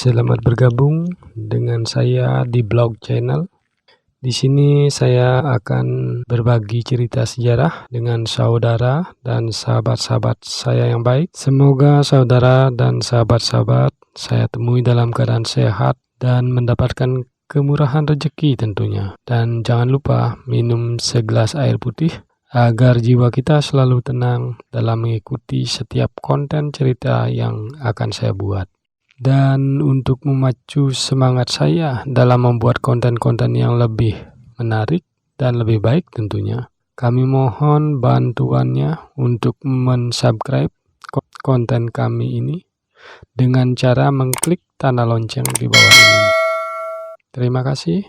Selamat bergabung dengan saya di blog channel. Di sini saya akan berbagi cerita sejarah dengan saudara dan sahabat-sahabat saya yang baik. Semoga saudara dan sahabat-sahabat saya temui dalam keadaan sehat dan mendapatkan kemurahan rezeki tentunya. Dan jangan lupa minum segelas air putih agar jiwa kita selalu tenang dalam mengikuti setiap konten cerita yang akan saya buat. Dan untuk memacu semangat saya dalam membuat konten-konten yang lebih menarik dan lebih baik tentunya, kami mohon bantuannya untuk mensubscribe konten kami ini dengan cara mengklik tanda lonceng di bawah ini. Terima kasih.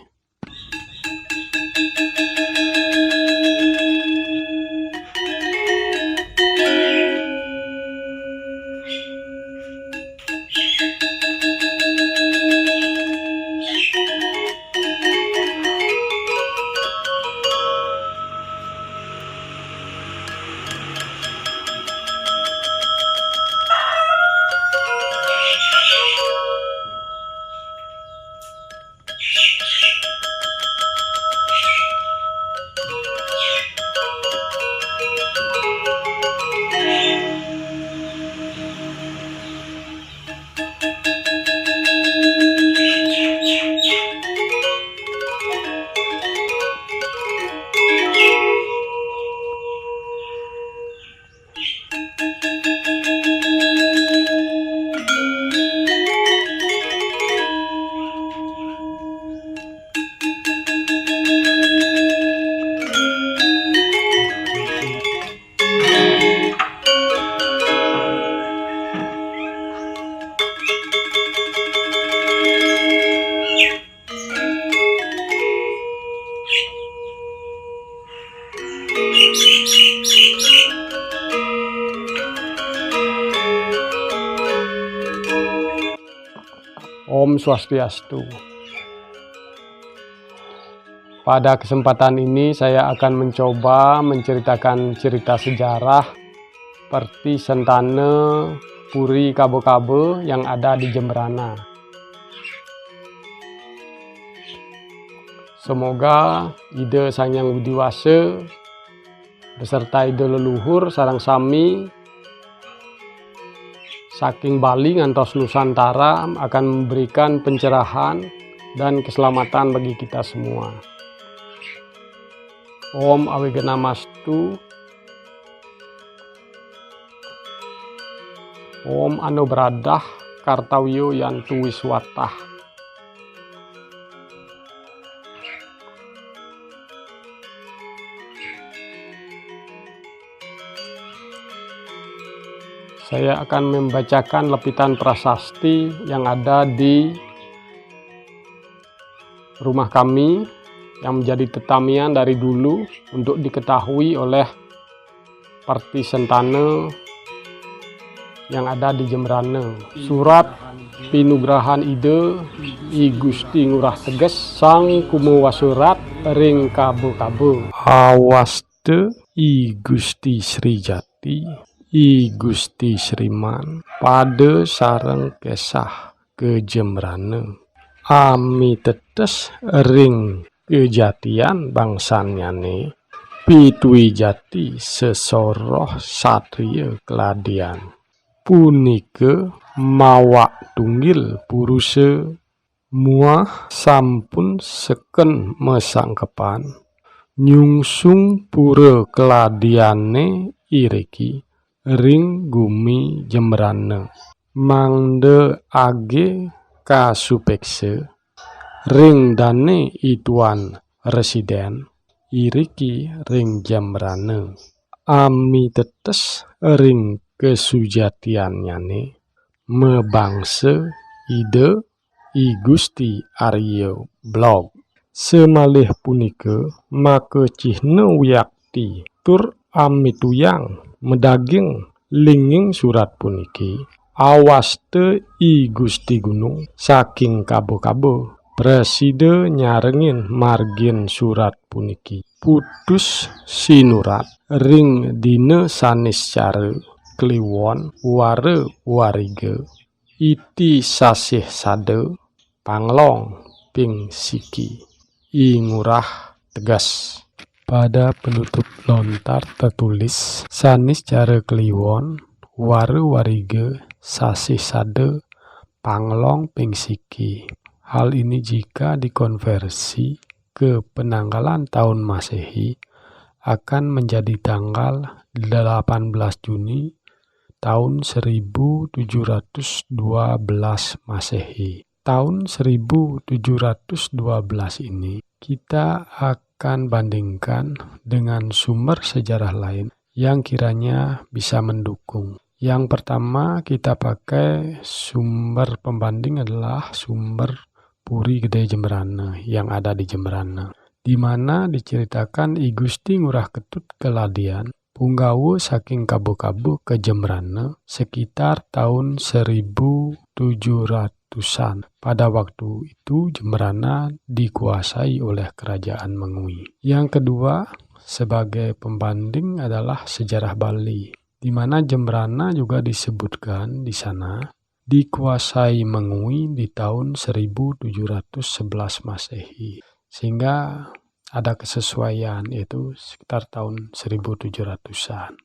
Om Swastiastu. Pada kesempatan ini saya akan mencoba menceritakan cerita sejarah Perti Sentane Puri Kabo-Kabo yang ada di Jembrana. Semoga ide Sang Hyang Widiwasa beserta ide leluhur sareng sami saking Bali ngantos Nusantara akan memberikan pencerahan dan keselamatan bagi kita semua. Om Awigenamastu. Om Anubradah Kartawyo Yantu Wiswatah. Saya akan membacakan lepitan prasasti yang ada di rumah kami yang menjadi tetamian dari dulu untuk diketahui oleh Perti Sentane yang ada di Jembrana. Surat pinugrahan ide I Gusti Ngurah Teges Sang Kumawasurat ring Kabo-Kabo. Awaste I Gusti Srijati I Gusti Sriman pada sareng kesah ke Jembrana. Ami tetes ring kejatian bangsanyane pitui jati sesoroh satria keladian. Punike mawak tunggil puruse muah sampun seken mesangkepan nyungsung pura keladiane iriki ring gumi Jembrana. Mangde age kasupekse ring dane ituan residen iriki ring Jembrana. Ami tetes ring kesujatianyane mebangse ide I Gusti Aryo blog. Semalih punike make cihna wiyakti tur ami tuyang medaging linging surat puniki. Awaste I Gusti Gunung saking Kabo-Kabo preside nyarengin margin surat puniki. Putus sinurat ring dina sanis care kliwon ware warige iti sasih sade, panglong ping siki, i ngurah tegas. Pada penutup lontar tertulis sanis cara kliwon, waru warige, sasih sade, panglong ping siki. Hal ini jika dikonversi ke penanggalan tahun Masehi akan menjadi tanggal 18 Juni tahun 1712 Masehi. Tahun 1712 ini kita akan bandingkan dengan sumber sejarah lain yang kiranya bisa mendukung. Yang pertama kita pakai sumber pembanding adalah sumber Puri Gede Jembrana yang ada di Jembrana, di mana diceritakan I Gusti Ngurah Ketut Keladian punggawa saking Kabo-Kabo ke Jembrana sekitar tahun 1700-an. Pada waktu itu Jembrana dikuasai oleh kerajaan Mengui. Yang kedua sebagai pembanding adalah sejarah Bali, di mana Jembrana juga disebutkan di sana dikuasai Mengui di tahun 1711 Masehi. Sehingga ada kesesuaian, yaitu sekitar tahun 1700-an.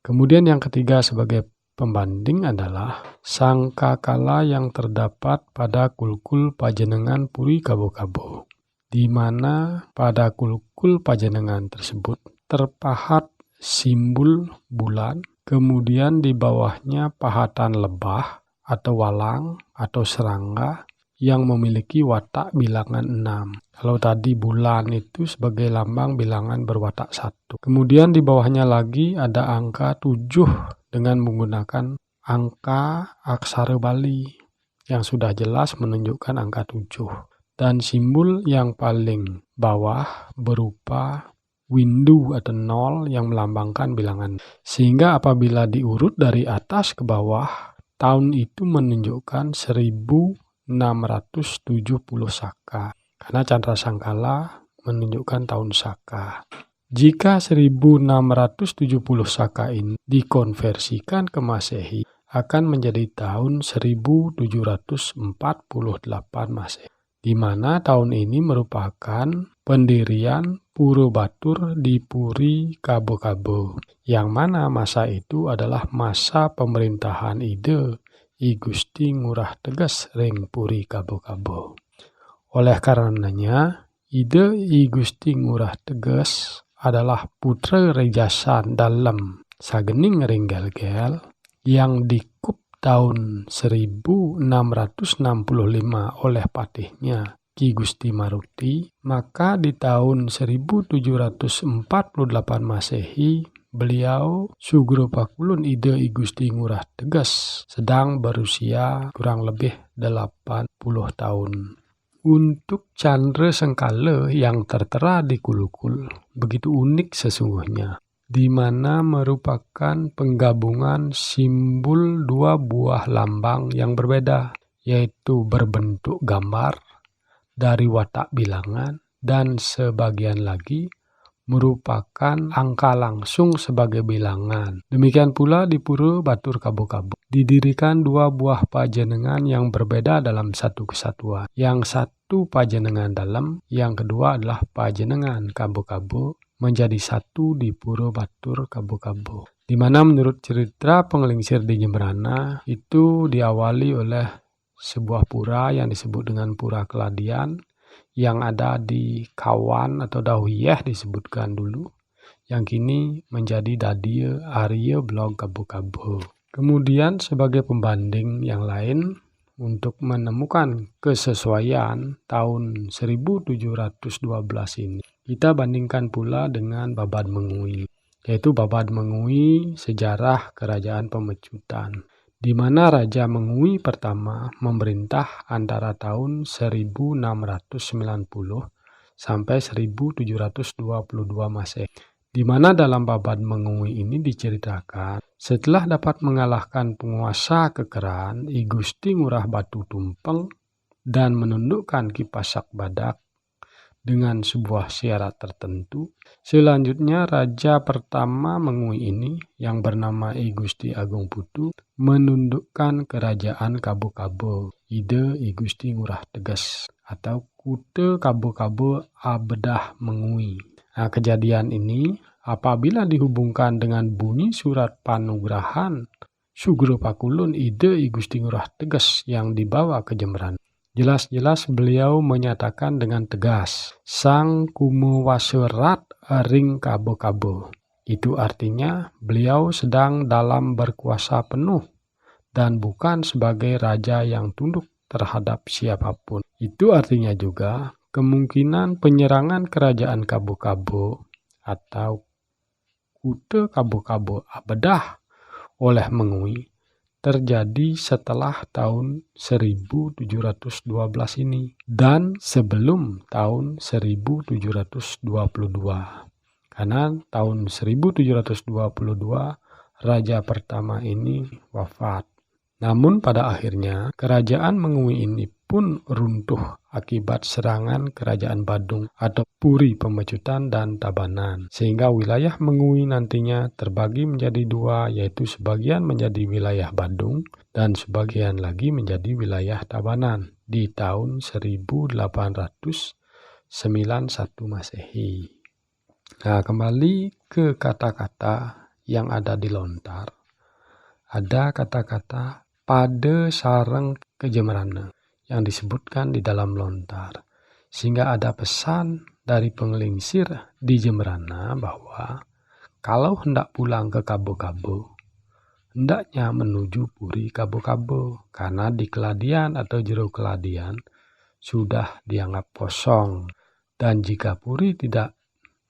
Kemudian yang ketiga sebagai pembanding adalah sangkakala yang terdapat pada kulkul Pajenengan Puri Kabo-Kabo, di mana pada kulkul Pajenengan tersebut terpahat simbol bulan, kemudian di bawahnya pahatan lebah atau walang atau serangga yang memiliki watak bilangan 6. Kalau tadi bulan itu sebagai lambang bilangan berwatak 1. Kemudian di bawahnya lagi ada angka 7 dengan menggunakan angka aksara Bali yang sudah jelas menunjukkan angka 7. Dan simbol yang paling bawah berupa windu atau 0 yang melambangkan bilangan. Sehingga apabila diurut dari atas ke bawah, tahun itu menunjukkan 1670 Saka. Karena Candra Sangkala menunjukkan tahun Saka. Jika 1670 Saka ini dikonversikan ke Masehi, akan menjadi tahun 1748 Masehi. Di mana tahun ini merupakan pendirian Puro Batur di Puri Kabo-Kabo, yang mana masa itu adalah masa pemerintahan Ide I Gusti Ngurah Tegas ring Puri Kabo-Kabo. Oleh karenanya, Ide I Gusti Ngurah Tegas adalah putra rejasan dalam sagening ring gel-gel yang dikup tahun 1665 oleh patihnya Ki Gusti Maruti. Maka di tahun 1748 Masehi beliau Sugro Pakulun Ide I Gusti Ngurah Tegas sedang berusia kurang lebih 80 tahun. Untuk Candra Sengkala yang tertera di kulukul begitu unik sesungguhnya, di mana merupakan penggabungan simbol dua buah lambang yang berbeda, yaitu berbentuk gambar dari watak bilangan dan sebagian lagi merupakan angka langsung sebagai bilangan. Demikian pula di Pura Batur Kabo-Kabo didirikan dua buah pajenengan yang berbeda dalam satu kesatuan. Yang satu pajenengan dalam, yang kedua adalah pajenengan Kabo-Kabo menjadi satu di Pura Batur Kabo-Kabo. Di mana menurut cerita penglingsir di Jembrana itu diawali oleh sebuah pura yang disebut dengan Pura Keladian, yang ada di Kawan atau Dawiyah disebutkan dulu, yang kini menjadi Dadie Arya Blog Kabo-Kabo. Kemudian sebagai pembanding yang lain untuk menemukan kesesuaian tahun 1712 ini, kita bandingkan pula dengan Babad Mengui, yaitu Babad Mengui Sejarah Kerajaan Pemecutan, di mana Raja Mengui pertama memerintah antara tahun 1690 sampai 1722 Masehi. Di mana dalam Babad Mengui ini diceritakan setelah dapat mengalahkan penguasa kekeran I Gusti Ngurah Batu Tumpeng dan menundukkan Ki Pasak Badak, dengan sebuah syarat tertentu. Selanjutnya raja pertama Mengui ini yang bernama I Gusti Agung Putu menundukkan kerajaan Kabo-Kabo ide I Gusti Ngurah Teges atau Kute Kabo-Kabo Abedah Mengui. Nah, kejadian ini apabila dihubungkan dengan bunyi surat panugrahan Sugro Pakulun ide I Gusti Ngurah Teges yang dibawa ke Jembrana, jelas-jelas beliau menyatakan dengan tegas, sang kumuwaserat ring Kabo-Kabo. Itu artinya beliau sedang dalam berkuasa penuh dan bukan sebagai raja yang tunduk terhadap siapapun. Itu artinya juga kemungkinan penyerangan kerajaan Kabo-Kabo atau Kute Kabo-Kabo Abedah oleh Mengui terjadi setelah tahun 1712 ini dan sebelum tahun 1722. Karena tahun 1722 raja pertama ini wafat. Namun pada akhirnya kerajaan Mengui ini pun runtuh akibat serangan kerajaan Badung atau Puri Pemecutan dan Tabanan. Sehingga wilayah Mengui nantinya terbagi menjadi dua, yaitu sebagian menjadi wilayah Badung dan sebagian lagi menjadi wilayah Tabanan di tahun 1891 Masehi. Nah, kembali ke kata-kata yang ada di lontar. Ada kata-kata pada sareng ke Jembrana yang disebutkan di dalam lontar. Sehingga ada pesan dari penglingsir di Jembrana bahwa kalau hendak pulang ke Kabo-Kabo, hendaknya menuju Puri Kabo-Kabo karena di Keladian atau Jero Keladian sudah dianggap kosong. Dan jika Puri tidak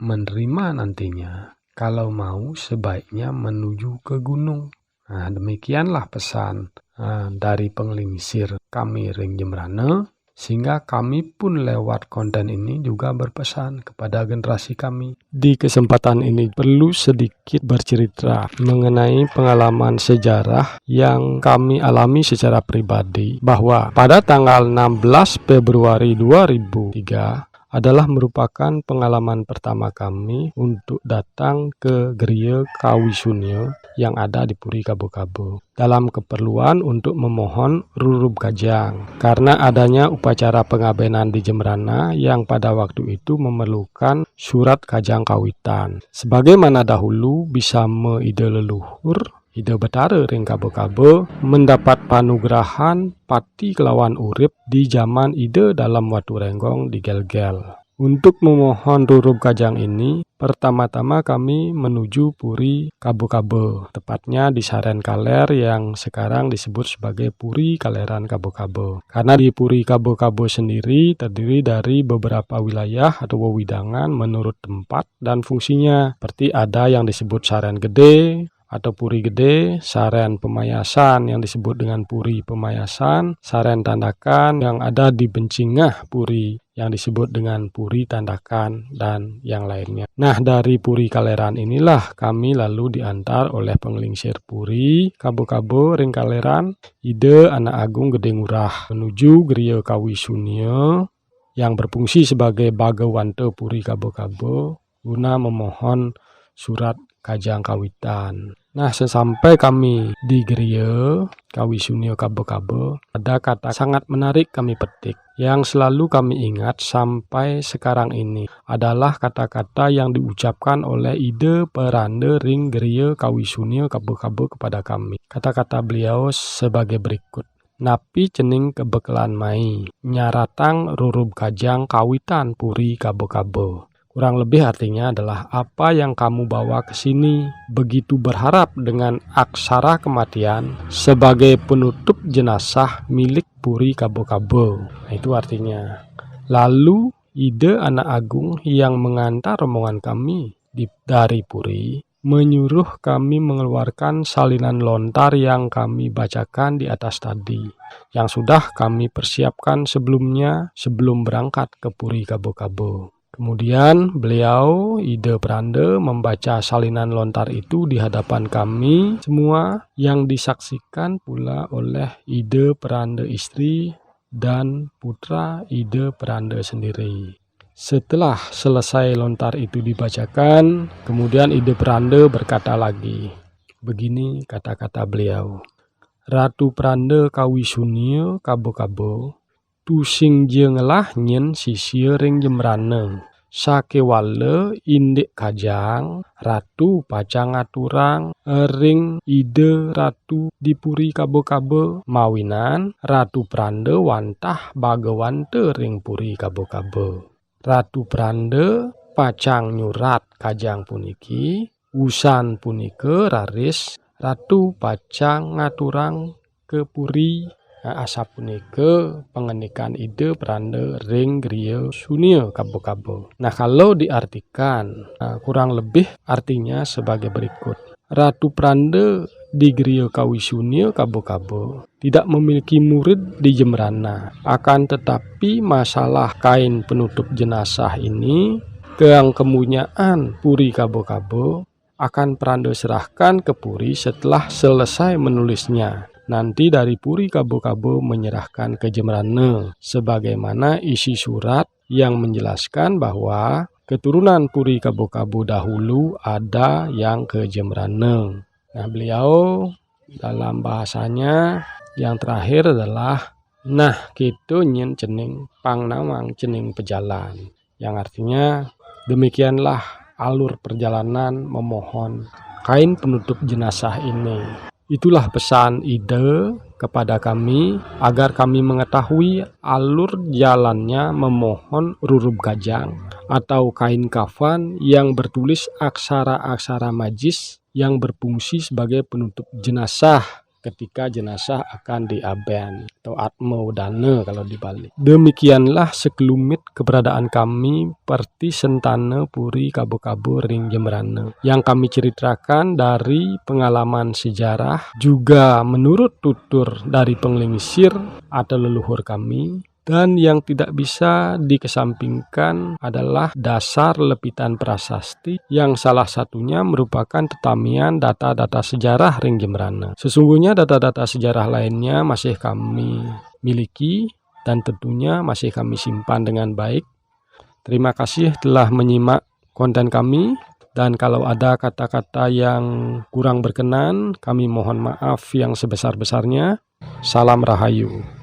menerima nantinya, kalau mau sebaiknya menuju ke gunung. Nah, demikianlah pesan dari penglingsir kami ring Jembrana, sehingga kami pun lewat konten ini juga berpesan kepada generasi kami. Di kesempatan ini perlu sedikit bercerita mengenai pengalaman sejarah yang kami alami secara pribadi, bahwa pada tanggal 16 Februari 2003 adalah merupakan pengalaman pertama kami untuk datang ke Geria Kawisunio yang ada di Puri Kabo-Kabo dalam keperluan untuk memohon rurub kajang karena adanya upacara pengabenan di Jembrana yang pada waktu itu memerlukan surat kajang kawitan. Sebagaimana dahulu bisa meide leluhur Ide Betara ring Kabo-Kabo mendapat panugrahan pati kelawan urip di zaman ide dalam Watu Renggong di Gel-Gel. Untuk memohon rurub kajang ini, pertama-tama kami menuju Puri Kabo-Kabo, tepatnya di Saren Kaler yang sekarang disebut sebagai Puri Kaleran Kabo-Kabo. Karena di Puri Kabo-Kabo sendiri terdiri dari beberapa wilayah atau wewidangan menurut tempat dan fungsinya, seperti ada yang disebut Saren Gede atau Puri Gede, Saren Pemayasan yang disebut dengan Puri Pemayasan, Saren Tandakan yang ada di Bencingah Puri yang disebut dengan Puri Tandakan, dan yang lainnya. Nah, dari Puri Kaleran inilah kami lalu diantar oleh penglingsir Puri Kabo-Kabo ring Kaleran ide Anak Agung Gede Ngurah menuju Geria Kawisunio yang berfungsi sebagai Bagawante Puri Kabo-Kabo guna memohon surat kajang kawitan. Nah, sesampai kami di Geria Kawisunio Kabo-Kabo, ada kata sangat menarik kami petik yang selalu kami ingat sampai sekarang ini adalah kata-kata yang diucapkan oleh ide Perande ring Geria Kawisunio Kabo-Kabo kepada kami. Kata-kata beliau sebagai berikut. Napi cening kebekelan mai, nyaratang rurub kajang kawitan Puri Kabo-Kabo. Kurang lebih artinya adalah apa yang kamu bawa ke sini begitu berharap dengan aksara kematian sebagai penutup jenazah milik Puri Kabo-Kabo. Nah, itu artinya. Lalu ide Anak Agung yang mengantar rombongan kami dari Puri menyuruh kami mengeluarkan salinan lontar yang kami bacakan di atas tadi, yang sudah kami persiapkan sebelumnya sebelum berangkat ke Puri Kabo-Kabo. Kemudian beliau, ide Perande, membaca salinan lontar itu di hadapan kami semua yang disaksikan pula oleh ide Perande istri dan putra ide Perande sendiri. Setelah selesai lontar itu dibacakan, kemudian Ide Pranda berkata lagi. Begini kata-kata beliau. Ratu Pranda kawi sunio kabo-kabo, tusing jengelah nyen sisir ring jemrane. Sakewale indik kajang, ratu pacang aturang, ring ide ratu dipuri kabo-kabo, mawinan Ratu Pranda wantah bagawante ring puri kabo-kabo. Ratu Pranda pacang nyurat kajang puniki, wusan punike raris ratu pacang ngaturang ke puri. Asap punike pengenikan Ide Pranda ring griya sunia kabo-kabo. Nah, kalau diartikan kurang lebih artinya sebagai berikut. Ratu Pranda di griya kawi sunia kabo-kabo tidak memiliki murid di Jembrana. Akan tetapi masalah kain penutup jenazah ini keang kemunyaan puri kabo-kabo akan Pranda serahkan ke puri setelah selesai menulisnya. Nanti dari puri kabo-kabo menyerahkan ke Jembrana, sebagaimana isi surat yang menjelaskan bahwa keturunan puri kabo-kabo dahulu ada yang ke Jembrana. Nah, beliau dalam bahasanya yang terakhir adalah nah gitu nyen cening pangnamang cening pejalan, yang artinya demikianlah alur perjalanan memohon kain penutup jenazah ini. Itulah pesan Ide kepada kami agar kami mengetahui alur jalannya memohon rurub kajang atau kain kafan yang bertulis aksara-aksara majis yang berfungsi sebagai penutup jenazah ketika jenazah akan diaben atau atmo dana kalau dibalik. Demikianlah sekelumit keberadaan kami perti sentane puri kabo-kabo ring Jembrana yang kami ceritakan dari pengalaman sejarah, juga menurut tutur dari penglingsir atau leluhur kami. Dan yang tidak bisa dikesampingkan adalah dasar lepitan prasasti yang salah satunya merupakan tetamian data-data sejarah ring Jembrana. Sesungguhnya data-data sejarah lainnya masih kami miliki dan tentunya masih kami simpan dengan baik. Terima kasih telah menyimak konten kami, dan kalau ada kata-kata yang kurang berkenan, kami mohon maaf yang sebesar-besarnya. Salam Rahayu.